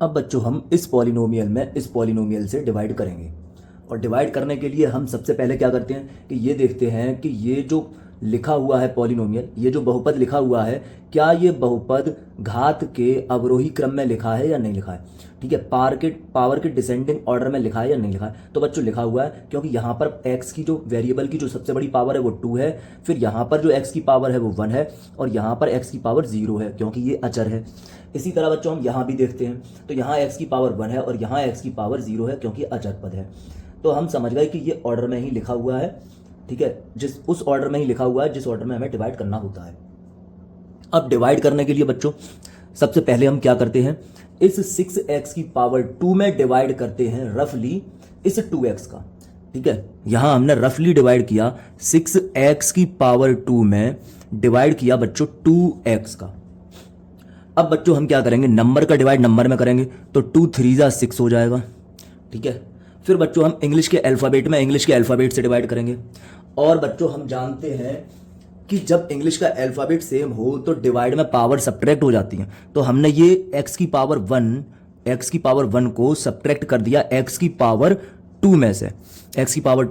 अब बच्चों हम इस पॉलिनोमियल में इस पॉलिनोमियल से डिवाइड करेंगे और डिवाइड करने के लिए हम सबसे पहले क्या करते हैं कि ये देखते हैं कि ये जो लिखा हुआ है पॉलिनोमियल, ये जो बहुपद लिखा हुआ है, क्या ये बहुपद घात के अवरोही क्रम में लिखा है या नहीं लिखा है। ठीक है, पावर के डिसेंडिंग ऑर्डर में लिखा है या नहीं लिखा है। तो बच्चों लिखा हुआ है, क्योंकि यहाँ पर x की जो वेरिएबल की जो सबसे बड़ी पावर है वो 2 है, फिर यहाँ पर जो x की पावर है वो 1 है और यहाँ पर x की पावर 0 है क्योंकि ये अचर है। इसी तरह बच्चों हम यहाँ भी देखते हैं, तो यहाँ x की पावर 1 है और यहाँ x की पावर 0 है क्योंकि अचर पद है। तो हम समझ गए कि ये ऑर्डर में ही लिखा हुआ है। ठीक है, उस ऑर्डर में ही लिखा हुआ है जिस ऑर्डर में हमें डिवाइड करना होता है। अब डिवाइड करने के लिए बच्चों सबसे पहले हम क्या करते हैं, इस 6x की पावर 2 में डिवाइड करते हैं रफली इस 2x का। ठीक है, यहां हमने रफली डिवाइड किया 6x की पावर 2 में डिवाइड किया बच्चों 2x का। अब बच्चों हम क्या करेंगे, नंबर का डिवाइड नंबर में करेंगे तो 2 3 जा 6 हो जाएगा। ठीक है, फिर बच्चों हम इंग्लिश के अल्फ़ाबेट से डिवाइड करेंगे। और बच्चों हम जानते हैं कि जब इंग्लिश का अल्फ़ाबेट सेम हो तो डिवाइड में पावर सब्ट्रैक्ट हो जाती है। तो हमने ये x की पावर 1 को सब्ट्रैक्ट कर दिया x की पावर 2 में से, x की पावर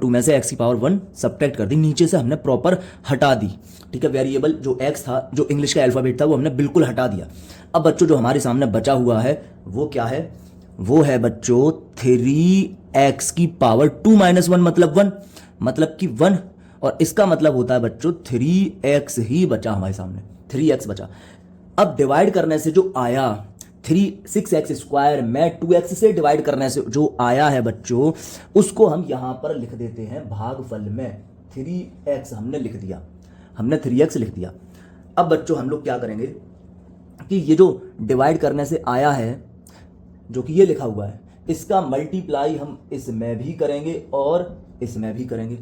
1 सब्ट्रैक्ट कर दी, नीचे से हमने प्रॉपर हटा दी। ठीक है, वेरिएबल जो x था, जो इंग्लिश का अल्फ़ाबेट था, वो हमने बिल्कुल हटा दिया। अब बच्चों जो हमारे सामने बचा हुआ है वो क्या है, वो है बच्चों 3x की पावर 2 - 1 मतलब 1, मतलब कि 1, और इसका मतलब होता है बच्चों 3x ही बचा हमारे सामने, 3x बचा। अब डिवाइड करने से जो आया 6x² में 2x से डिवाइड करने से जो आया है बच्चों, उसको हम यहां पर लिख देते हैं भागफल में 3x हमने लिख दिया, हमने 3x लिख दिया। अब बच्चों हम लोग क्या करेंगे कि ये जो डिवाइड करने से आया है, जो कि ये लिखा हुआ है, इसका मल्टीप्लाई हम इसमें भी करेंगे और इसमें भी करेंगे।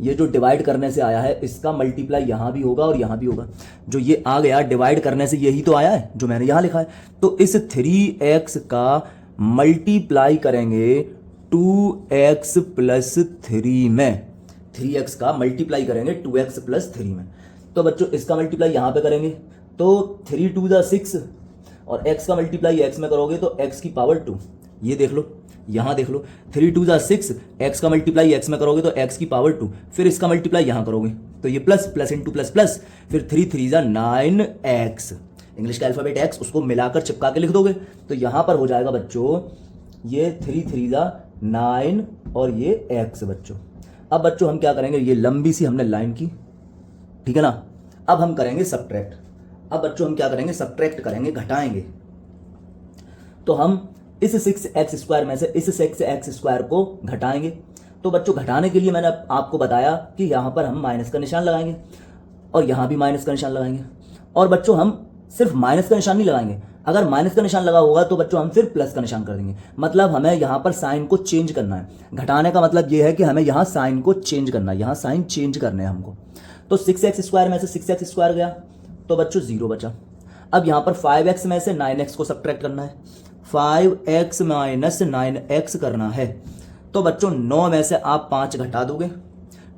ये जो डिवाइड करने से आया है इसका मल्टीप्लाई यहाँ भी होगा और यहाँ भी होगा। जो ये आ गया डिवाइड करने से, यही तो आया है जो मैंने यहाँ लिखा है। तो इस 3x का मल्टीप्लाई करेंगे 2x + 3 में, 3x का मल्टीप्लाई करेंगे 2x + 3 में। तो बच्चों इसका मल्टीप्लाई यहाँ पे करेंगे तो 3 2 जा 6 और x का मल्टीप्लाई x में करोगे तो x की पावर 2, ये देख लो, यहाँ देख लो, 3 2 जा 6, x का मल्टीप्लाई x में करोगे तो x की पावर 2, फिर इसका मल्टीप्लाई यहाँ करोगे तो ये प्लस इंटू प्लस, फिर 3 3 जा 9x, इंग्लिश का अल्फ़ाबेट x, उसको मिलाकर चिपका के लिख दोगे तो यहाँ पर हो जाएगा बच्चों ये 3 3 जा 9 और ये x बच्चों। अब बच्चों हम क्या करेंगे, ये लंबी सी हमने लाइन की, ठीक है ना। अब हम करेंगे सब्ट्रैक्ट। अब बच्चों हम क्या करेंगे, सब्ट्रैक्ट करेंगे, घटाएंगे। तो हम इस 6x² में से इस 6x² को घटाएंगे। तो बच्चों घटाने के लिए मैंने आपको बताया कि यहाँ पर हम माइनस का निशान लगाएंगे और यहाँ भी माइनस का निशान लगाएंगे। और बच्चों हम सिर्फ माइनस का निशान नहीं लगाएंगे, अगर माइनस का निशान लगा होगा तो बच्चों हम फिर प्लस का निशान कर देंगे। मतलब हमें यहाँ पर साइन को चेंज करना है। घटाने का मतलब ये है कि हमें यहाँ साइन को चेंज करना है, यहाँ साइन चेंज करने हैं हमको। तो 6x² में से 6x² गया तो बच्चों 0 बचा। अब यहाँ पर 5x में से 9x को सब्ट्रैक्ट करना है, 5x - 9x करना है। तो बच्चों 9 में से आप 5 घटा दोगे,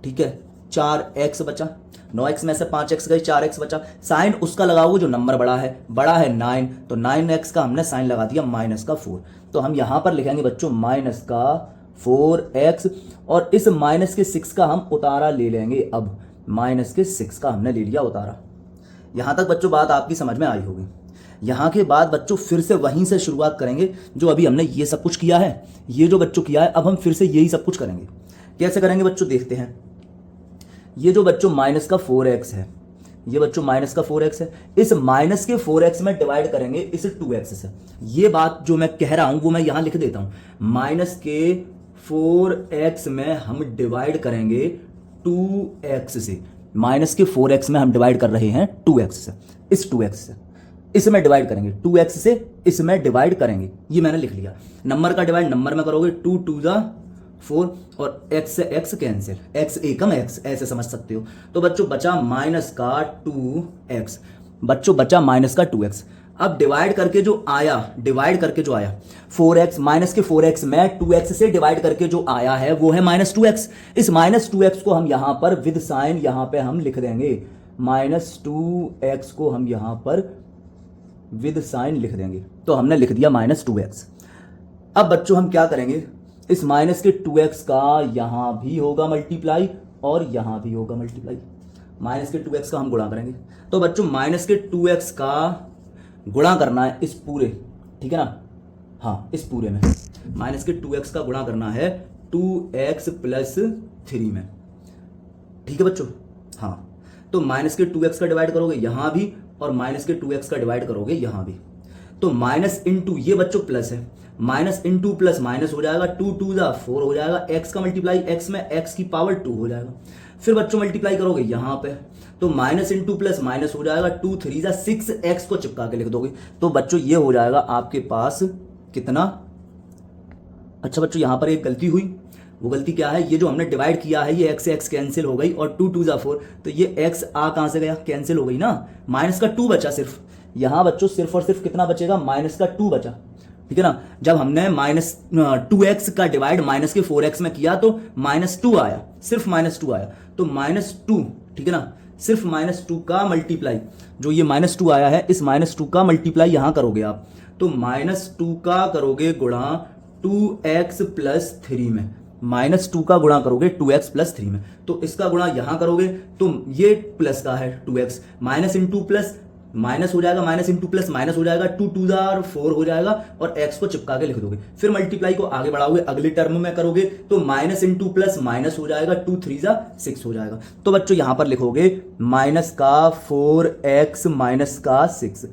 ठीक है, 4x बचा। 9x में से 5x गई, 4x बचा। साइन उसका लगाओगे जो नंबर बड़ा है 9, तो 9x का हमने साइन लगा दिया -4। तो हम यहाँ पर लिखेंगे बच्चों -4x और इस -6 का हम उतारा ले लेंगे। अब -6 का हमने ले लिया उतारा। यहाँ तक बच्चों बात आपकी समझ में आई होगी। यहाँ के बाद बच्चों फिर से वहीं से शुरुआत करेंगे जो अभी हमने ये सब कुछ किया है, ये जो बच्चों किया है, अब हम फिर से यही सब कुछ करेंगे। कैसे करेंगे बच्चों, देखते हैं। ये जो बच्चों -4x है, ये बच्चों -4x है, इस -4x में डिवाइड करेंगे इस 2x से। ये बात जो मैं कह रहा हूं वो मैं यहां लिख देता हूं, -4x में हम डिवाइड करेंगे 2x से, -4x में हम डिवाइड कर रहे हैं 2x से, इस 2x से इसमें डिवाइड करेंगे, 2x से इसमें डिवाइड करेंगे। ये मैंने लिख लिया। नंबर का डिवाइड नंबर में करोगे, 2 2 जा 4 और x से x कैंसिल, x एकम x, ऐसे समझ सकते हो। तो बच्चों बचा -2x, बच्चों बचा -2x। अब डिवाइड करके जो आया 4x, -4x में 2x से डिवाइड करके जो आया है वो है -2x। इस -2x को हम यहां पर विद साइन यहां पे हम लिख देंगे, -2x को हम यहां पर विद साइन लिख देंगे। तो हमने लिख दिया -2x। अब बच्चों हम क्या करेंगे, इस माइनस के 2x का यहाँ भी होगा मल्टीप्लाई और यहाँ भी होगा मल्टीप्लाई। माइनस के 2x का हम गुणा करेंगे। तो बच्चों माइनस के 2x का गुणा करना है इस पूरे, ठीक है ना, हाँ इस पूरे में माइनस के 2x का गुणा करना है 2x प्लस 3 में, ठीक है बच्चों। हाँ तो माइनस के 2x का डिवाइड करोगे यहाँ भी और माइनस के 2x का डिवाइड करोगे यहाँ भी। तो माइनस इंटू ये बच्चों प्लस है, माइनस इंटू प्लस माइनस हो जाएगा, 2 2 जा 4 हो जाएगा, x का मल्टीप्लाई x में x की पावर 2 हो जाएगा। फिर बच्चों मल्टीप्लाई करोगे यहाँ पे तो माइनस इंटू प्लस माइनस हो जाएगा, 2 3 जा 6, x को चिपका के लिख दोगे। तो बच्चों ये हो जाएगा आपके पास कितना। अच्छा बच्चों यहाँ पर एक गलती हुई, वो गलती क्या है, ये जो हमने डिवाइड किया है ये x से x कैंसिल हो गई और 2 2 जा 4, तो ये x आ कहाँ से गया, कैंसिल हो गई ना, माइनस का 2 बचा सिर्फ। यहाँ बच्चों सिर्फ और सिर्फ कितना बचेगा, माइनस का 2 बचा, ठीक है ना। जब हमने -2x का डिवाइड माइनस के 4x में किया तो -2 आया, सिर्फ -2 आया। तो -2, ठीक है ना, सिर्फ -2 का मल्टीप्लाई, जो ये -2 आया है इस -2 का मल्टीप्लाई यहां करोगे आप। तो -2 का करोगे गुणा 2x प्लस 3 में, -2 का गुणा करोगे 2x प्लस 3 में। तो इसका गुणा यहां करोगे तो ये प्लस का है 2x, minus into plus minus हो जाएगा, माइनस इंटू प्लस माइनस हो जाएगा, 2 2 जा 4 हो जाएगा और x को चिपका के लिख दोगे। फिर मल्टीप्लाई को आगे बढ़ाओगे, अगले टर्म में करोगे तो माइनस इंटू प्लस माइनस हो जाएगा, 2 3 जा 6 हो जाएगा। तो बच्चों यहां पर लिखोगे माइनस का 4x माइनस का 6।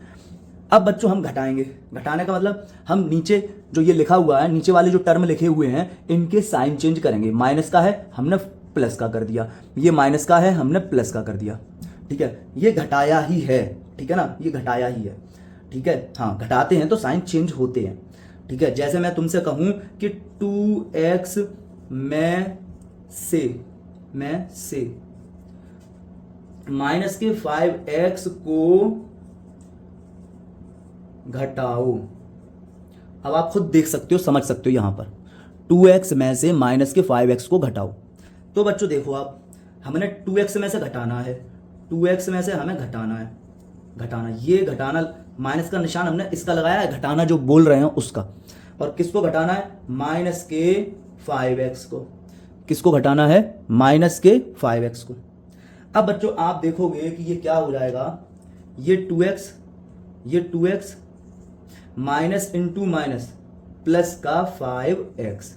अब बच्चों हम घटाएंगे, घटाने का मतलब हम नीचे जो ये लिखा हुआ है, नीचे वाले जो टर्म लिखे हुए हैं इनके साइन चेंज करेंगे। माइनस का है हमने प्लस का कर दिया, ये माइनस का है हमने प्लस का कर दिया, ठीक है। ये घटाया ही है, ठीक है ना, ये घटाया ही है, ठीक है। हाँ घटाते हैं तो साइन चेंज होते हैं, ठीक है। जैसे मैं तुमसे कहूं कि 2x में से माइनस के 5x को घटाओ। अब आप खुद देख सकते हो, समझ सकते हो, यहां पर 2x में से माइनस के 5x को घटाओ। तो बच्चों देखो आप, हमने 2x में से घटाना है, 2x में से हमें घटाना है, घटाना, ये घटाना माइनस का निशान हमने इसका लगाया है, घटाना जो बोल रहे हैं उसका। और किसको घटाना है, माइनस के 5x को। किसको घटाना है, माइनस के 5x को। अब बच्चों आप देखोगे कि ये क्या हो जाएगा, ये 2x minus into minus plus का 5x।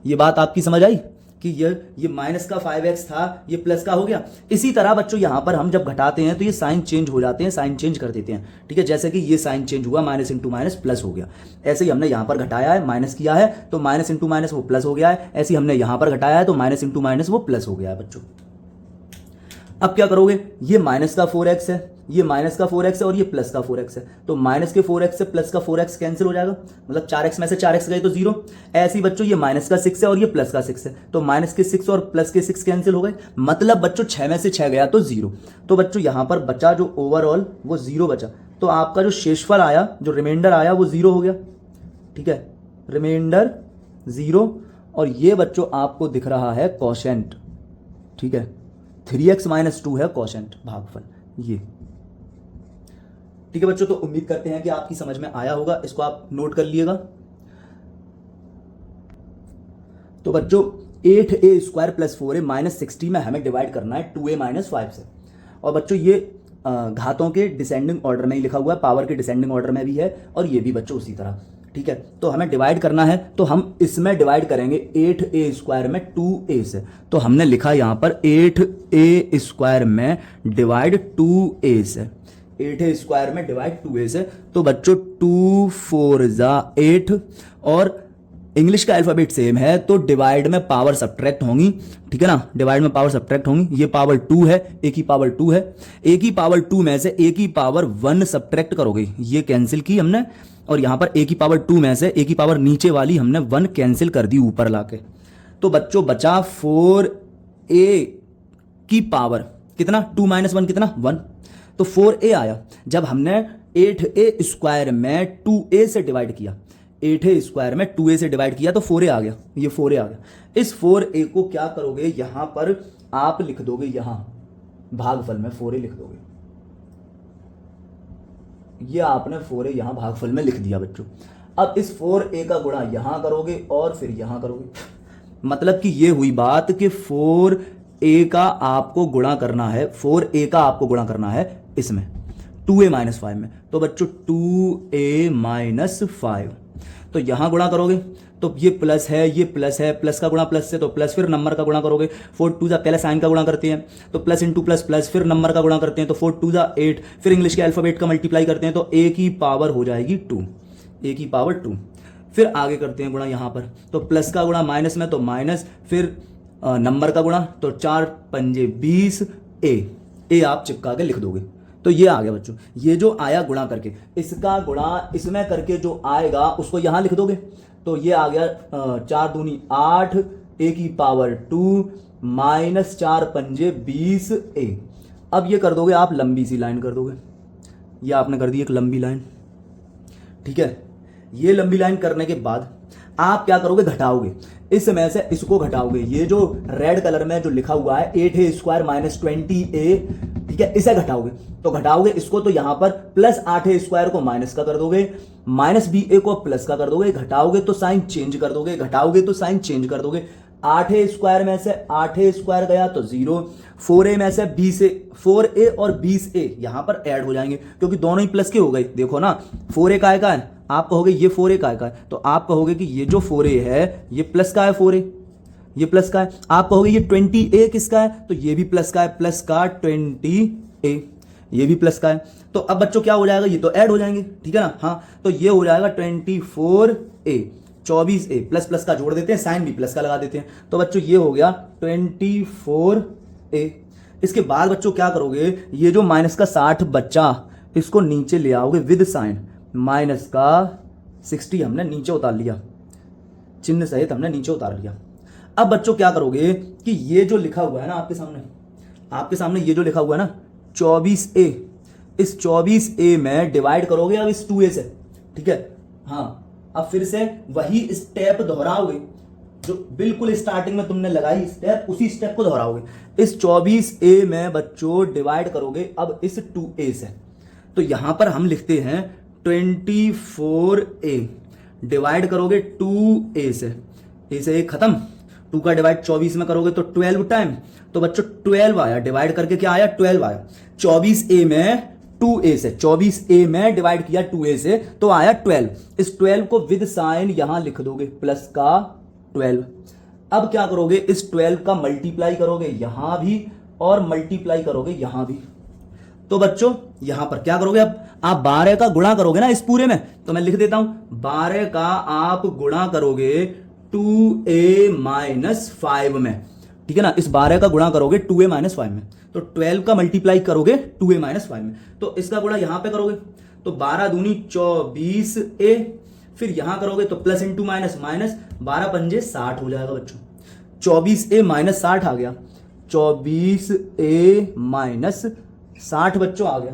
ये बात आपकी समझ आई कि ये माइनस का 5x था, ये प्लस का हो गया। इसी तरह बच्चों यहां पर हम जब घटाते हैं तो ये साइन चेंज हो जाते हैं, साइन चेंज कर देते हैं, ठीक है। जैसे कि ये साइन चेंज हुआ, माइनस इंटू माइनस प्लस हो गया। ऐसे ही हमने यहां पर घटाया है, माइनस किया है तो माइनस इंटू माइनस वो प्लस हो गया है। ऐसे ही हमने यहां पर घटाया है तो माइनस इंटू माइनस वो प्लस हो गया है बच्चों। अब क्या करोगे, ये माइनस का 4x है, ये माइनस का 4x है और ये प्लस का 4x है। तो माइनस के 4x से प्लस का 4x कैंसिल हो जाएगा, मतलब 4x में से 4x गए तो 0। ऐसे ही बच्चों ये माइनस का 6 है और ये प्लस का 6 है, तो माइनस के 6 और प्लस के 6 कैंसिल हो गए, मतलब बच्चों 6 में से 6 गया तो 0। तो बच्चों यहां पर बचा जो ओवरऑल वो 0 बचा। तो आपका जो शेषफल आया, जो रिमाइंडर आया वो 0 हो गया, ठीक है, रिमाइंडर 0। और ये बच्चों आपको दिख रहा है कोशेंट, ठीक है, 3x माइनस 2 है कोशेंट, भागफल ये, ठीक है बच्चों। तो उम्मीद करते हैं कि आपकी समझ में आया होगा, इसको आप नोट कर लिएगा। तो बच्चों 8a square plus 4a minus 60 में हमें डिवाइड करना है 2a माइनस 5 से। और बच्चों ये घातों के डिसेंडिंग ऑर्डर में ही लिखा हुआ है, पावर के डिसेंडिंग ऑर्डर में भी है और ये भी बच्चों उसी तरह, ठीक है। तो हमें डिवाइड करना है तो हम इसमें डिवाइड करेंगे 8a स्क्वायर में 2a से। तो हमने लिखा यहां पर 8a स्क्वायर में डिवाइड 2a से, 8a स्क्वायर में डिवाइड 2a से। तो बच्चों 2 4 जा 8 और इंग्लिश का अल्फाबेट सेम है तो डिवाइड में पावर सब्ट्रैक्ट होंगी, ठीक है ना, डिवाइड में पावर सब्ट्रैक्ट होंगी। ये पावर 2 है, a की पावर 2 है, a की पावर 2 में से a की पावर 1 सब्ट्रैक्ट करोगे, ये कैंसिल की हमने। और यहां पर a की पावर 2 में से a की पावर नीचे वाली हमने 1 कैंसिल कर दी ऊपर लाके। तो बच्चों बचा 4a की पावर कितना, 2 माइनस 1 कितना 1, तो 4a आया। जब हमने 8a स्क्वायर में 2a से डिवाइड किया, 8a स्क्वायर में 2a से डिवाइड किया तो 4a आ गया, ये 4a आ गया। इस 4a को क्या करोगे, यहां पर आप लिख दोगे, यहां भागफल में 4a लिख दोगे, ये आपने 4a यहाँ भागफल में लिख दिया बच्चों। अब इस 4a का गुणा यहाँ करोगे और फिर यहाँ करोगे, मतलब कि ये हुई बात कि 4a का आपको गुणा करना है, 4a का आपको गुणा करना है इसमें 2a माइनस 5 में। तो बच्चों 2a माइनस 5, तो यहाँ गुणा करोगे तो ये प्लस है, ये प्लस है, प्लस का गुणा प्लस से, तो प्लस फिर नंबर का गुणा करोगे। 4 2 पहले साइन का गुणा करते हैं तो प्लस इंटू प्लस प्लस, फिर नंबर का गुणा करते हैं तो 4 2 8, फिर इंग्लिश के अल्फाबेट का मल्टीप्लाई करते हैं तो a की पावर हो जाएगी 2, a की पावर 2। फिर आगे करते हैं गुणा यहाँ पर, तो प्लस का गुणा माइनस में तो माइनस, फिर नंबर का गुणा तो 4 पंजे 20, ए आप चिपका के लिख दोगे। तो ये आ गया बच्चों, ये जो आया गुणा करके, इसका गुणा इसमें करके जो आएगा उसको यहाँ लिख दोगे। तो ये आ गया 4 दूनी 8, ए की पावर 2 माइनस 4 पंजे 20 ए। अब ये कर दोगे आप लंबी सी लाइन कर दोगे, ये आपने कर दी एक लंबी लाइन, ठीक है। ये लंबी लाइन करने के बाद आप क्या करोगे, घटाओगे, इसमें से इसको घटाओगे। ये जो रेड कलर में जो लिखा हुआ है 8a स्क्वायर माइनस 20a, ठीक है, इसे घटाओगे। तो घटाओगे इसको तो यहां पर प्लस 8a स्क्वायर को माइनस का कर दोगे, माइनस ba को प्लस का कर दोगे, घटाओगे तो साइन चेंज कर दोगे, घटाओगे तो साइन चेंज कर दोगे। 8a स्क्वायर में से 8a स्क्वायर गया तो 0, 4a में से 20a, 4a और 20a यहां पर ऐड हो जाएंगे क्योंकि दोनों ही प्लस के हो गए। देखो ना 4a का है, आप कहोगे ये 4a का है, तो आप कहोगे कि ये जो 4a है ये प्लस का है, 4a ये प्लस का है। आप कहोगे ये 20a किसका है, तो ये भी प्लस का है, प्लस का 20a, ये भी प्लस का है। तो अब बच्चों क्या हो जाएगा, ये तो ऐड हो जाएंगे, ठीक है ना। हाँ, तो ये हो जाएगा 24a, 24a, प्लस प्लस का जोड़ देते हैं, साइन भी प्लस का लगा देते हैं। तो बच्चों ये हो गया 24a। इसके बाद बच्चों क्या करोगे, ये जो माइनस का 60 बच्चा इसको नीचे ले आओगे विद साइन, माइनस का 60 हमने नीचे उतार लिया, चिन्ह सहित हमने नीचे उतार लिया। अब बच्चों क्या करोगे कि ये जो लिखा हुआ है ना आपके सामने ये जो लिखा हुआ है ना 24a, इस 24a में डिवाइड करोगे अब इस 2a से, ठीक है। हाँ, अब फिर से वही स्टेप दोहराओगे जो बिल्कुल स्टार्टिंग में तुमने लगाई स्टेप, उसी स्टेप को दोहराओगे। इस 24a में बच्चों डिवाइड करोगे अब इस 2a से, तो यहां पर हम लिखते हैं 24a डिवाइड करोगे 2a से, a से एक खत्म, 2 का डिवाइड 24 में करोगे तो 12 टाइम, तो बच्चों 12 आया, डिवाइड करके क्या आया 12 आया। 24a में 2a से, 24a में डिवाइड किया 2a से तो आया 12। इस 12 को विद साइन यहां लिख दोगे प्लस का 12। अब क्या करोगे, इस 12 का मल्टीप्लाई करोगे यहां भी और मल्टीप्लाई करोगे यहां भी। तो बच्चों यहां पर क्या करोगे, अब आप 12 का गुणा करोगे ना इस पूरे में, तो मैं लिख देता हूं 12 का आप गुणा करोगे 2a माइनस 5 में, ठीक है ना। इस 12 का गुणा करोगे 2a माइनस 5 में, तो 12 का मल्टीप्लाई करोगे 2a माइनस 5 में, तो इसका गुणा यहां पे करोगे तो 12 दूनी 24a, फिर यहां करोगे तो प्लस इंटू माइनस माइनस, 12 पंजे 60 हो जाएगा बच्चों। 24a माइनस 60 आ गया, 24a माइनस 60 बच्चों आ गया।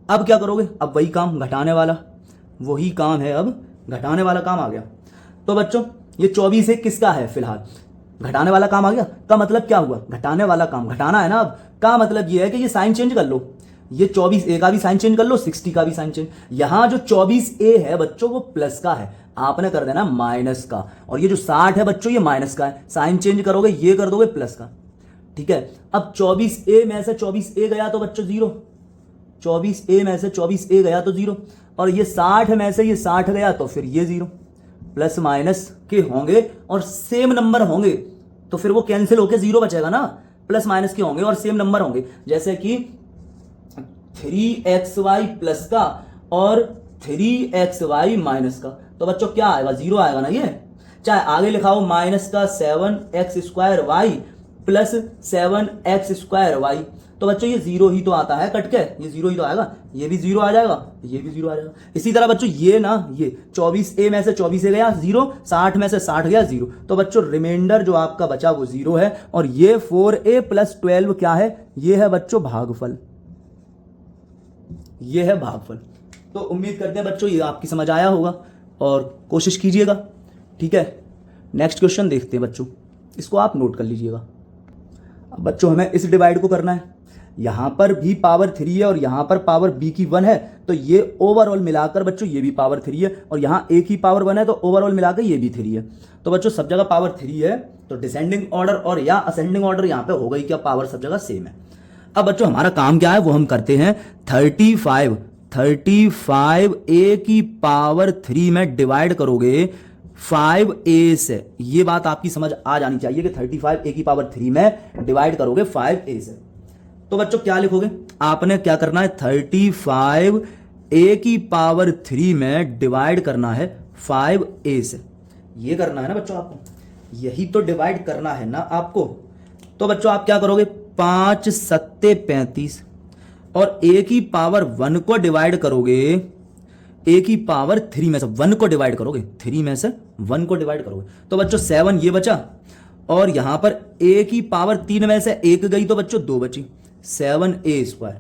अब क्या करोगे, अब वही काम घटाने वाला, वही काम है, अब घटाने वाला काम आ गया। तो बच्चों ये 24 किसका है, फिलहाल घटाने वाला काम आ गया। का मतलब क्या हुआ, घटाने वाला काम घटाना है ना। अब का मतलब ये है कि ये साइन चेंज कर लो, ये 24a का भी साइन चेंज कर लो, 60 का भी साइन चेंज। यहां जो 24a है बच्चों वो प्लस का है, आपने कर देना माइनस का, और ये जो 60 है बच्चों ये माइनस का है, साइन चेंज करोगे ये कर दोगे प्लस का, ठीक है। अब 24a में से 24a गया तो बच्चों 0, 24a में से 24a गया तो 0, और ये 60 में से ये 60 गया तो फिर ये 0। प्लस माइनस के होंगे और सेम नंबर होंगे तो फिर वो कैंसिल होके 0 बचेगा ना। प्लस माइनस के होंगे और सेम नंबर होंगे, जैसे कि 3xy प्लस का और 3xy माइनस का, तो बच्चों क्या आएगा, 0 आएगा ना। ये चाहे आगे लिखा हो माइनस का 7x square y plus 7x square y, तो बच्चों ये 0 ही तो आता है कट के, ये 0 ही तो आएगा, ये भी 0 आ जाएगा, ये भी 0 आ जाएगा। इसी तरह बच्चों ये ना, ये 24a में से 24a गया 0, 60 में से 60 गया 0, तो बच्चों रिमाइंडर जो आपका बचा वो 0 है। और ये 4a प्लस 12 क्या है, ये है बच्चों भागफल, ये है भागफल। तो उम्मीद करते हैं बच्चों ये आपकी समझ आया होगा और कोशिश कीजिएगा, ठीक है। नेक्स्ट क्वेश्चन देखते हैं बच्चों, इसको आप नोट कर लीजिएगा। अब बच्चों हमें इस डिवाइड को करना है, यहाँ पर भी पावर 3 है और यहाँ पर पावर b की 1 है, तो ये ओवरऑल मिलाकर बच्चों ये भी पावर 3 है, और यहाँ a की पावर 1 है तो ओवरऑल मिलाकर ये भी 3 है। तो बच्चों सब जगह पावर 3 है, तो डिसेंडिंग ऑर्डर और या असेंडिंग ऑर्डर यहाँ पे हो गई क्या, पावर सब जगह सेम है। अब बच्चों हमारा काम क्या है वो हम करते हैं, 35 a की पावर 3 में डिवाइड करोगे 5a से। ये बात आपकी समझ आ जानी चाहिए कि 35 a की पावर 3 में डिवाइड करोगे 5a से। तो बच्चों क्या लिखोगे, आपने क्या करना है, 35 a की पावर 3 में डिवाइड करना है 5a से। ये करना है ना बच्चों आपको, यही तो डिवाइड करना है ना आपको। तो बच्चों आप क्या करोगे, 5 सत्ते 35 और a की पावर 1 को डिवाइड करोगे, a की पावर 3 में से 1 को डिवाइड करोगे, 3 में से 1 को डिवाइड करोगे, तो बच्चों 7 ये बचा, और यहां पर a की पावर 3 में से 1 गई तो बच्चों 2 बची, 7a²।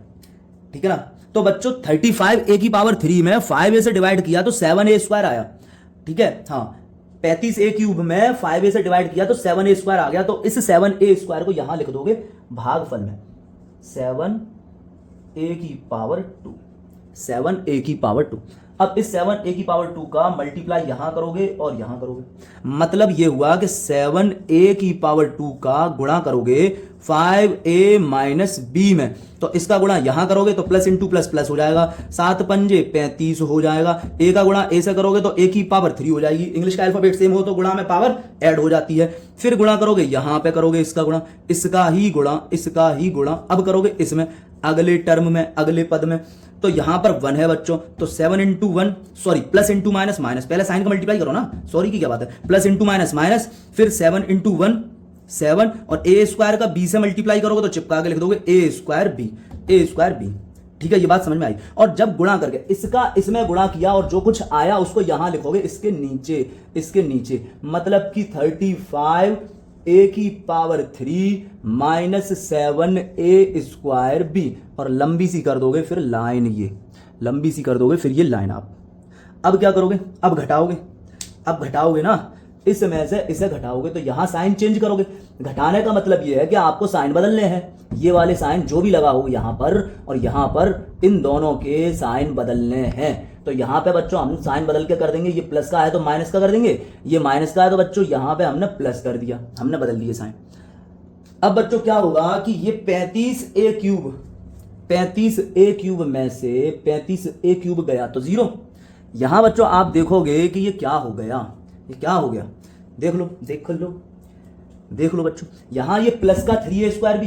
ठीक है ना। तो बच्चों 35 a की पावर 3 में 5a से डिवाइड किया तो 7a² आया। ठीक है, हाँ 35a क्यूब में 5a से डिवाइड किया तो 7a² आ गया। तो इस 7a² को यहां लिख दोगे भागफल में, 7a की पावर 2, 7a की पावर 2। अब इस 7a की पावर 2 का मल्टीप्लाई यहां करोगे और यहां करोगे, मतलब यह हुआ कि 7a की पावर 2 का गुणा करोगे 5a माइनस b में, तो इसका गुणा यहां करोगे तो प्लस इंटू प्लस प्लस हो जाएगा, 7 पंजे 35 हो जाएगा। a का गुणा a से करोगे तो a की पावर 3 हो जाएगी। इंग्लिश का अल्फाबेट सेम हो तो गुणा में पावर ऐड हो जाती है। फिर गुणा करोगे, यहां पे करोगे इसका गुणा, इसका ही गुणा, इसका ही गुणा, अब करोगे इसमें अगले टर्म में, अगले पद में। तो यहां पर 1 है बच्चों, तो 7 into 1, sorry plus into minus minus, पहले साइन का मल्टीप्लाई करो ना, सॉरी की क्या बात है, प्लस इंटू माइनस माइनस, फिर 7 इंटू 1 7, और a² का b से मल्टीप्लाई करोगे तो चिपका के लिख दोगे a² b। ठीक है, ये बात समझ में आई। और जब गुणा करके इसका इसमें गुणा किया और जो कुछ आया उसको यहां लिखोगे इसके नीचे, इसके नीचे, मतलब कि 35 a की पावर 3 माइनस 7a² b, और लंबी सी कर दोगे फिर लाइन, ये लंबी सी कर दोगे फिर ये लाइन। आप अब क्या करोगे, अब घटाओगे, अब घटाओगे ना, इसमें से इसे घटाओगे तो यहां साइन चेंज करोगे। घटाने का मतलब यह है कि आपको साइन बदलने हैं, ये वाले साइन जो भी लगा हो यहां पर और यहां पर, इन दोनों के साइन बदलने हैं। तो यहां पे बच्चों हम साइन बदल के कर देंगे, ये प्लस का है तो माइनस का कर देंगे, ये माइनस का है तो बच्चों यहां पे हमने प्लस कर दिया, हमने बदल दिए साइन। अब बच्चों क्या होगा कि ये 35a क्यूब में से 35a क्यूब गया तो 0। यहां बच्चों आप देखोगे कि ये क्या हो गया, ये क्या हो गया, देख लो देख लो देख लो बच्चों, यहां ये प्लस का 3a² b,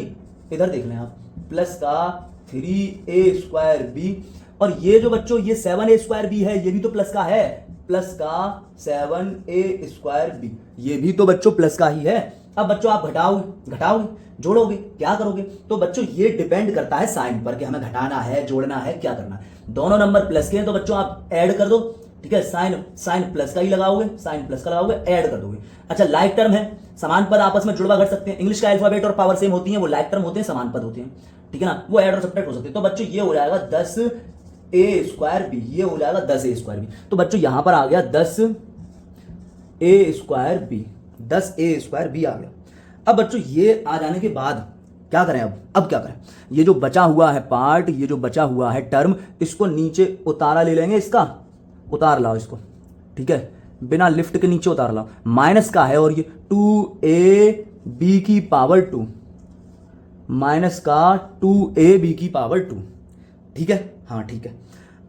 इधर देख लें आप, प्लस का 3a² b, और ये जो बच्चों ये 7a² b है, ये भी तो प्लस का है, प्लस का 7a² b, ये भी तो बच्चों प्लस का ही है। अब बच्चों आप घटाओगे जोड़ोगे, क्या करोगे, तो बच्चों ये डिपेंड करता है साइन पर कि हमें घटाना है, जोड़ना है, क्या करना है। दोनों नंबर प्लस के हैं तो बच्चों आप ऐड कर दो। ठीक है, साइन प्लस का ही लगाओगे, साइन प्लस का लगाओगे, ऐड कर दोगे। अच्छा, लाइक टर्म है, समान पद आपस में जुड़वा कर सकते हैं, इंग्लिश का अल्फाबेट और पावर सेम होती है, वो लाइक टर्म होते हैं, समान पद होते हैं। ठीक है ना, वो ऐड और सब्ट्रैक्ट हो सकते हैं। तो बच्चों ये हो जाएगा 10a² b, ये हो जाएगा 10a² b। तो बच्चों यहां पर आ गया 10a² b, 10a² b आ गया। अब बच्चों ये आ जाने के बाद क्या करें, अब क्या करें, ये जो बचा हुआ है पार्ट, ये जो बचा हुआ है टर्म, इसको नीचे उतारा ले लेंगे, इसका उतार लाओ इसको। ठीक है, बिना लिफ्ट के नीचे उतार लाओ, माइनस का है और ये 2ab की पावर 2, माइनस का 2ab की पावर 2। ठीक है, हाँ ठीक है।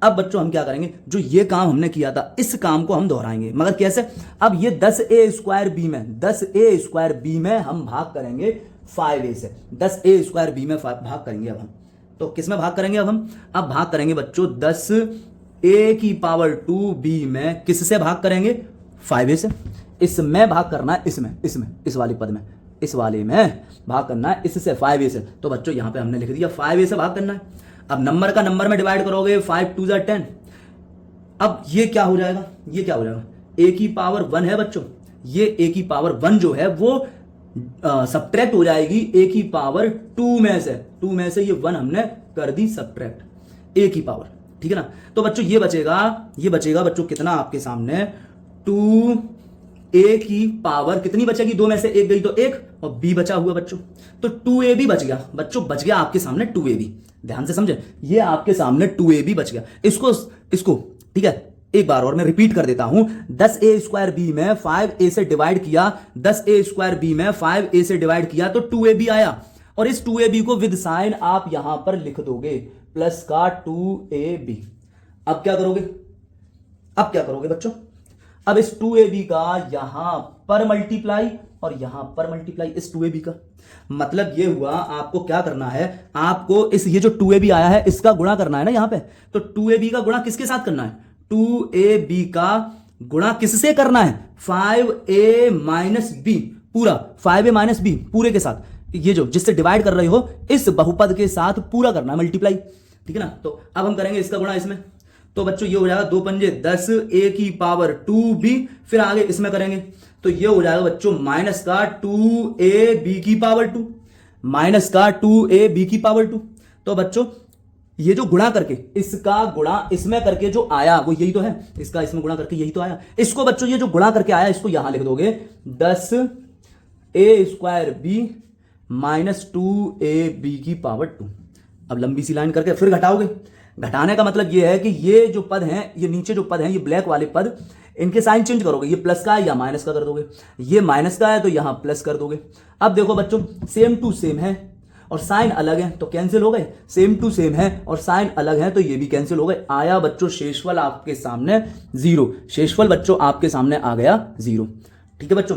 अब बच्चों हम क्या करेंगे, जो ये काम हमने किया था इस काम को हम दोहराएंगे, मगर कैसे, अब ये 10a² b में, 10a² b में हम भाग करेंगे 5a से, 10a² b में भाग करेंगे। अब हम तो किस में भाग करेंगे, अब भाग करेंगे बच्चों 10a की पावर 2b में, किससे भाग करेंगे, 5a से। इसमें भाग करना है, इसमें इस वाले पद में, इस वाले में भाग करना है इससे, 5a से। तो बच्चों यहां पे हमने लिख दिया 5a से भाग करना है। अब नंबर का नंबर में डिवाइड करोगे, 5 2 10। अब ये क्या हो जाएगा, ये क्या हो जाएगा, a की पावर 1 है बच्चों, ये a की पावर 1 जो है वो सब्ट्रैक्ट हो जाएगी a की पावर 2 में से, 2 में से ये 1 हमने कर दी सब्ट्रैक्ट, a की पावर। ठीक है ना, तो बच्चों ये बचेगा बच्चों कितना आपके सामने, 2 a की पावर कितनी बचेगी, दो में से एक गई तो एक, और b बचा हुआ बच्चों, तो 2ab बच गया बच्चों, बच गया आपके सामने 2ab। ध्यान से समझे, ये आपके सामने 2ab बच गया। इसको ठीक है, एक बार और मैं रिपीट कर देता हूं। 10a² b में 5a से डिवाइड किया, 10a² b में 5a से डिवाइड किया तो 2ab आया, और इस 2ab को विद साइन आप यहां पर लिख दोगे प्लस का 2ab। अब क्या करोगे बच्चों, अब इस 2ab का यहां पर मल्टीप्लाई और यहां पर मल्टीप्लाई इस 2ab का, मतलब ये हुआ आपको क्या करना है, आपको इस ये जो 2ab आया है इसका गुणा करना है ना यहां पे, तो 2ab का गुणा किसके साथ करना है, 2ab का गुणा किससे करना है, 5a माइनस b, पूरा 5a माइनस b पूरे के साथ, ये जो जिससे डिवाइड कर रहे हो इस बहुपद के साथ पूरा करना है मल्टीप्लाई, ठीक है ना। तो अब हम करेंगे इसका गुणा इसमें, तो बच्चों ये हो जाएगा 2 पंजे 10 a की पावर 2b, फिर आगे इसमें करेंगे तो ये हो जाएगा बच्चों माइनस का 2ab की पावर 2, माइनस का 2ab की पावर 2। तो बच्चों ये जो गुणा करके इसका गुणा इसमें करके जो आया वो यही तो है, इसका इसमें गुणा करके यही तो आया, इसको बच्चों ये जो गुणा करके आया इसको यहां लिख दोगे 10a² b माइनस 2ab की पावर 2। अब लंबी सी लाइन करके फिर घटाओगे, घटाने का मतलब ये है कि ये जो पद हैं, ये नीचे जो पद हैं, ये ब्लैक वाले पद, इनके साइन चेंज करोगे, ये प्लस का है या माइनस का कर दोगे, ये माइनस का है तो यहां प्लस कर दोगे। अब देखो बच्चों सेम टू सेम है और साइन अलग है तो कैंसिल हो गए, सेम टू सेम है और साइन अलग है तो ये भी कैंसिल हो गए। आया बच्चों शेषफल आपके सामने 0, शेषफल बच्चों आपके सामने आ गया 0। ठीक है बच्चों,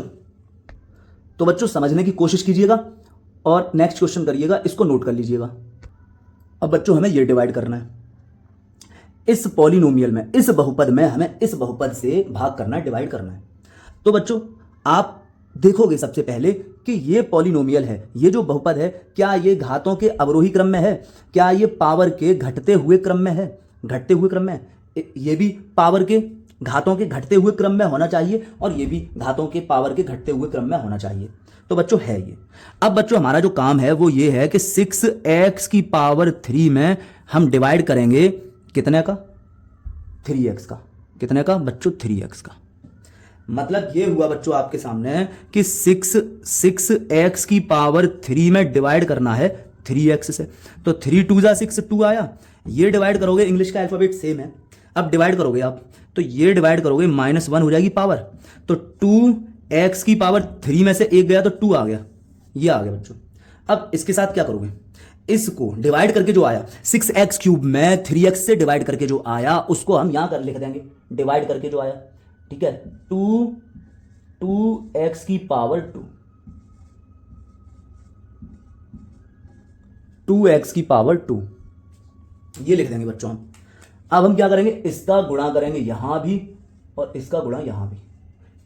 तो बच्चों समझने की कोशिश कीजिएगा और नेक्स्ट क्वेश्चन करिएगा, इसको नोट कर लीजिएगा। अब बच्चों हमें ये डिवाइड करना है इस पॉलिनोमियल में, इस बहुपद में हमें इस बहुपद से भाग करना है, डिवाइड करना है। तो बच्चों आप देखोगे सबसे पहले कि ये पॉलिनोमियल है, ये जो बहुपद है क्या ये घातों के अवरोही क्रम में है, क्या ये पावर के घटते हुए क्रम में है, घटते हुए क्रम में है, ये भी पावर के घातों के घटते हुए क्रम में होना चाहिए और ये भी घातों के पावर के घटते हुए क्रम में होना चाहिए। तो बच्चों है ये। अब बच्चों हमारा जो काम है वो ये है कि 6x की पावर 3 में हम डिवाइड करेंगे कितने का, 3x का, कितने का बच्चों 3x का। मतलब ये हुआ बच्चों आपके सामने कि 6x की पावर 3 में डिवाइड करना है 3x से, तो 3 2 जा 6 2 आया, ये डिवाइड करोगे, इंग्लिश का अल्फाबेट सेम है, अब डिवाइड करोगे आप तो ये डिवाइड करोगे -1 हो जाएगी पावर, तो 2x की पावर 3 में से एक गया तो 2 आ गया, ये आ गया बच्चों। अब इसके साथ क्या करोगे, इसको डिवाइड करके जो आया 6x³ में 3x से डिवाइड करके जो आया उसको हम यहां कर लिख देंगे, डिवाइड करके जो आया, ठीक है, 2x की पावर 2, 2x की पावर 2 ये लिख देंगे बच्चों हम। अब हम क्या करेंगे, इसका गुणा करेंगे यहां भी और इसका गुणा यहां भी,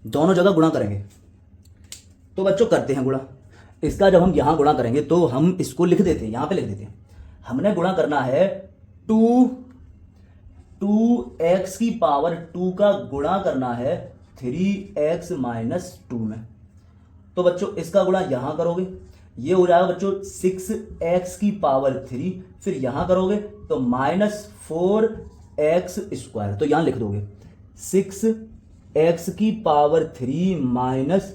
दोनों जगह गुणा करेंगे। तो बच्चों करते हैं गुणा, इसका जब हम यहां गुणा करेंगे तो हम इसको लिख देते हैं, यहां पे लिख देते हैं, हमने गुणा करना है 2x की पावर 2 का गुणा करना है 3x माइनस 2 में। तो बच्चों इसका गुणा यहां करोगे, ये हो जाएगा बच्चों 6x की पावर 3, फिर यहां करोगे तो -4x², तो यहां लिख दोगे 6x की पावर 3 माइनस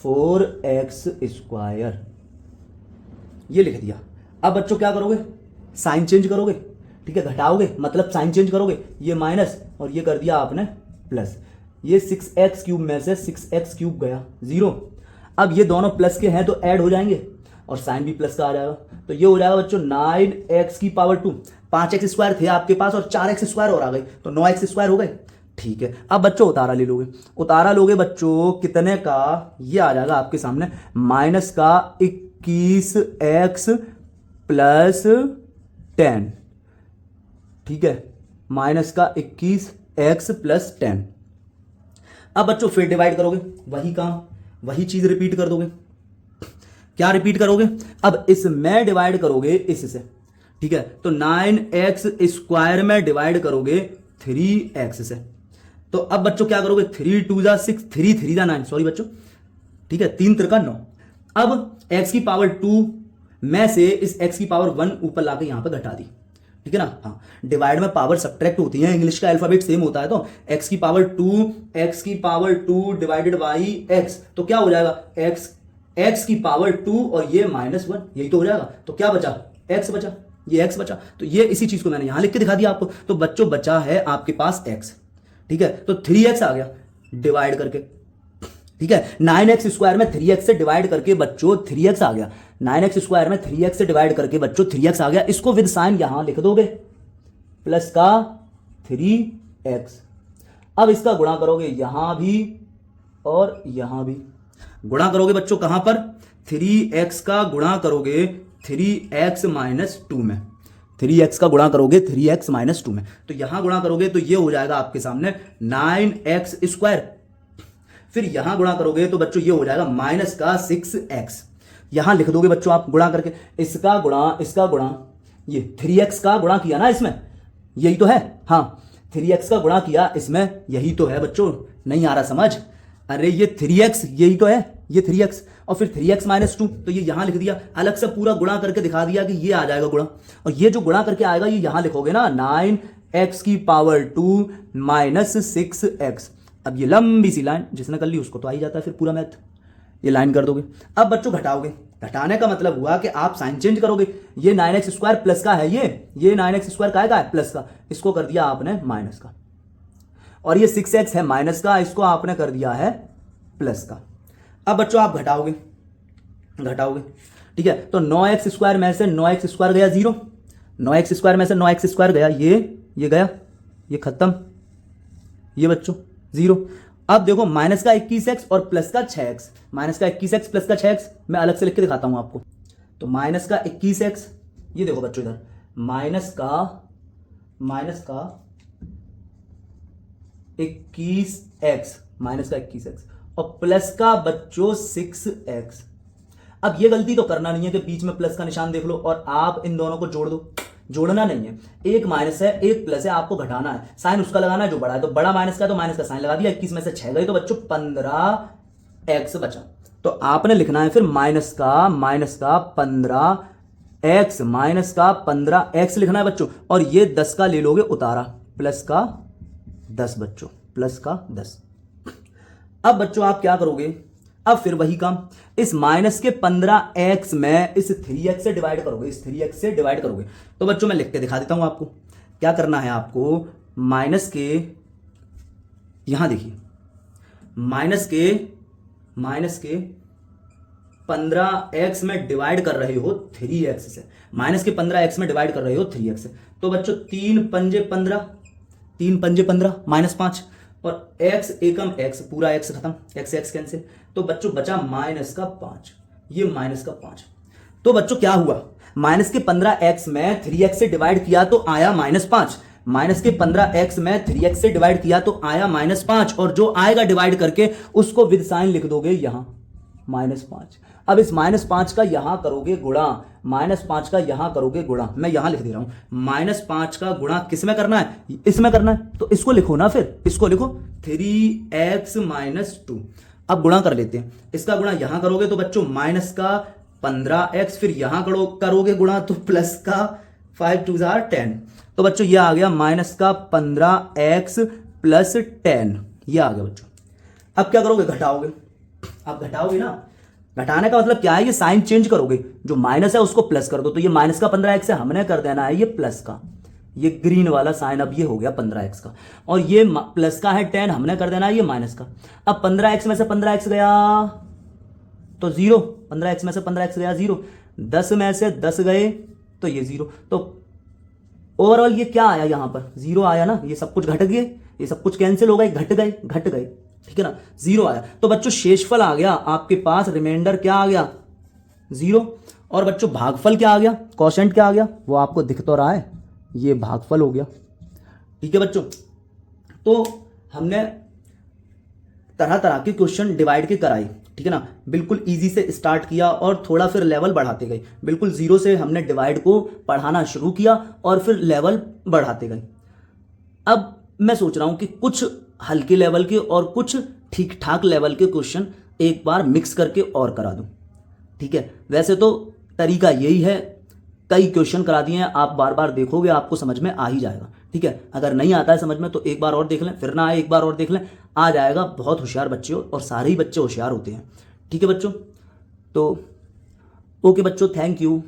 4x², ये लिख दिया। अब बच्चों क्या करोगे, साइन चेंज करोगे, ठीक है, घटाओगे मतलब साइन चेंज करोगे, ये माइनस और ये कर दिया आपने प्लस, ये 6x³ में से 6x³ गया 0। अब ये दोनों प्लस के हैं तो ऐड हो जाएंगे और साइन भी प्लस का आ जाएगा, तो ये हो जाएगा बच्चों 9x की पावर 2, 5x² थे आपके पास और 4x² और आ गए तो 9x² हो गए। ठीक है, अब बच्चों उतारा ले लोगे, उतारा लोगे बच्चों कितने का, ये आ जाएगा आपके सामने माइनस का 21x प्लस 10, ठीक है, माइनस का 21x प्लस 10। अब बच्चों फिर डिवाइड करोगे, वही काम वही चीज रिपीट कर दोगे। क्या रिपीट करोगे, अब इसमें डिवाइड करोगे इससे, ठीक है, तो 9x² में डिवाइड करोगे 3x से। तो अब बच्चों क्या करोगे, 3 2 जा 6, 3 3 जा 9, सॉरी बच्चों, ठीक है, 3 3 9। अब x की पावर 2 में से इस x की पावर 1 ऊपर लाके यहां पर घटा दी, ठीक है ना। हाँ, डिवाइड में पावर सब्ट्रैक्ट होती है, इंग्लिश का अल्फाबेट सेम होता है, तो x की पावर 2 डिवाइडेड बाई x, तो क्या हो जाएगा x की पावर 2 और ये -1, यही तो हो जाएगा। तो क्या बचा, x बचा, ये x बचा। तो ये इसी चीज को मैंने यहां लिख के दिखा दिया आपको। तो बच्चों बचा है आपके पास x, ठीक है। तो 3x आ गया डिवाइड करके, ठीक है। 9x स्क्वायर में 3x से डिवाइड करके बच्चों 3x आ गया। 9x स्क्वायर में 3x से डिवाइड करके बच्चों 3x आ गया। इसको विद साइन यहां लिख दोगे प्लस का 3x। अब इसका गुणा करोगे यहां भी और यहां भी। गुणा करोगे बच्चों कहां पर, 3x का गुणा करोगे 3x माइनस 2 में, 3x का गुणा करोगे 3x माइनस 2 में। तो यहां गुणा करोगे तो ये हो जाएगा आपके सामने 9x स्क्वायर। फिर यहां गुणा करोगे तो बच्चों ये हो जाएगा माइनस का 6x। यहां लिख दोगे बच्चों आप गुणा करके, इसका गुणा ये 3x का गुणा किया ना इसमें, यही तो है। हाँ, 3x का गुणा किया इसमें, यही तो है बच्चों। नहीं आ रहा समझ, अरे ये 3x यही तो है, ये 3x और फिर 3x माइनस 2, तो ये यहां लिख दिया। अलग से पूरा गुणा करके दिखा दिया कि ये आ जाएगा गुणा, और ये जो गुणा करके आएगा ये यहां लिखोगे ना 9x की पावर 2 माइनस 6x। अब ये लंबी सी लाइन जिसने कर ली उसको तो आ ही जाता है फिर पूरा मैथ, ये लाइन कर दोगे। अब बच्चों घटाओगे, घटाने का मतलब हुआ कि आप साइन चेंज करोगे। ये 9x स्क्वायर प्लस का है, ये 9x स्क्वायर का है प्लस का, इसको कर दिया आपने माइनस का। और ये 6x है माइनस का, इसको आपने कर दिया है प्लस का। अब बच्चों आप घटाओगे, ठीक है। तो 9x स्क्वायर में से 9x स्क्वायर गया 0, 9x स्क्वायर में से 9x स्क्वायर गया, ये गया, ये खत्म, ये बच्चों 0। अब देखो माइनस का 21x और प्लस का 6x, माइनस का 21x प्लस का 6x मैं अलग से लिख के दिखाता हूं आपको। तो माइनस का 21x, ये देखो बच्चों इधर माइनस का 21x, माइनस का 21x और प्लस का बच्चों 6x। अब ये गलती तो करना नहीं है कि बीच में प्लस का निशान देख लो और आप इन दोनों को जोड़ दो, जोड़ना नहीं है। एक माइनस है एक प्लस है, आपको घटाना है, साइन उसका लगाना है जो बड़ा है। तो बड़ा माइनस का तो माइनस का साइन लगा दिया, 21 में से 6 गई तो बच्चों 15x बचा। तो आपने लिखना है फिर माइनस का 15x, माइनस का 15x लिखना है बच्चों। और ये 10 का ले लोगे उतारा, प्लस का 10 बच्चों, प्लस का 10। अब बच्चों आप क्या करोगे, अब फिर वही काम, इस माइनस के 15x में इस 3x से डिवाइड करोगे, इस 3x से डिवाइड करोगे। तो बच्चों मैं लिख के दिखा देता हूं आपको क्या करना है। आपको माइनस के, यहां देखिए, माइनस के 15x में डिवाइड कर रहे हो 3x से, माइनस के 15x में डिवाइड कर रहे हो 3x से। तो बच्चों 3 पंजे 15 माइनस 5 और x एकम x, पूरा x खत्म, x कैंसिल। तो बच्चों बचा माइनस का 5, ये माइनस का 5। तो बच्चों क्या हुआ, माइनस के 15x में 3x से डिवाइड किया तो आया -5, माइनस के 15x में 3x से डिवाइड किया तो आया -5, और जो आएगा डिवाइड करके उसको विद साइन लिख दोगे यहां -5। अब इस -5 का यहां करोगे गुणा, -5 का यहां करोगे गुणा, मैं यहां लिख दे रहा हूं -5 का गुणा किस में करना है, इसमें करना है। तो इसको लिखो ना, फिर इसको लिखो 3x माइनस 2। अब गुणा कर लेते हैं, इसका गुणा यहां करोगे तो बच्चों माइनस का 15x, फिर यहां करोगे गुणा तो प्लस का 5 2 10। तो बच्चों ये आ गया माइनस का 15x प्लस 10, ये आ गया बच्चों। अब क्या करोगे, घटाओगे। अब घटाओगे ना, घटाने का मतलब क्या है, ये साइन चेंज करोगे, जो माइनस है उसको प्लस कर दो। तो ये माइनस का 15x है, हमने कर देना है ये प्लस का, ये ग्रीन वाला साइन अब ये हो गया 15x का, और ये प्लस का है 10, हमने कर देना है ये माइनस का। अब 15x में से 15x गया तो 0, 15x में से 15x गया 0, 10 में से 10 गए तो ये 0। तो ओवरऑल ये क्या आया, यहां पर 0 आया ना, ये सब कुछ घट गए, ये सब कुछ कैंसिल हो गए, घट गए, ठीक है ना, 0 आया। तो बच्चों शेषफल आ गया आपके पास, रिमाइंडर क्या आ गया 0, और बच्चों भागफल क्या आ गया, क्वोशिएंट क्या आ गया, वो आपको दिख तो रहा है, ये भागफल हो गया। ठीक है बच्चों, तो हमने तरह तरह के क्वेश्चन डिवाइड के कराए, ठीक है ना, बिल्कुल इजी से स्टार्ट किया और थोड़ा फिर लेवल बढ़ाते गए, बिल्कुल 0 से हमने डिवाइड को पढ़ाना शुरू किया और फिर लेवल बढ़ाते गए। अब मैं सोच रहा हूं कि कुछ हल्के लेवल के और कुछ ठीक ठाक लेवल के क्वेश्चन एक बार मिक्स करके और करा दूं, ठीक है। वैसे तो तरीका यही है कई क्वेश्चन करा दिए हैं, आप बार बार देखोगे आपको समझ में आ ही जाएगा। ठीक है, अगर नहीं आता है समझ में तो एक बार और देख लें, फिर ना आए एक बार और देख लें, आ जाएगा। बहुत होशियार बच्चे हो, और सारे ही बच्चे होशियार होते हैं। ठीक है बच्चों, तो ओके बच्चों, थैंक यू।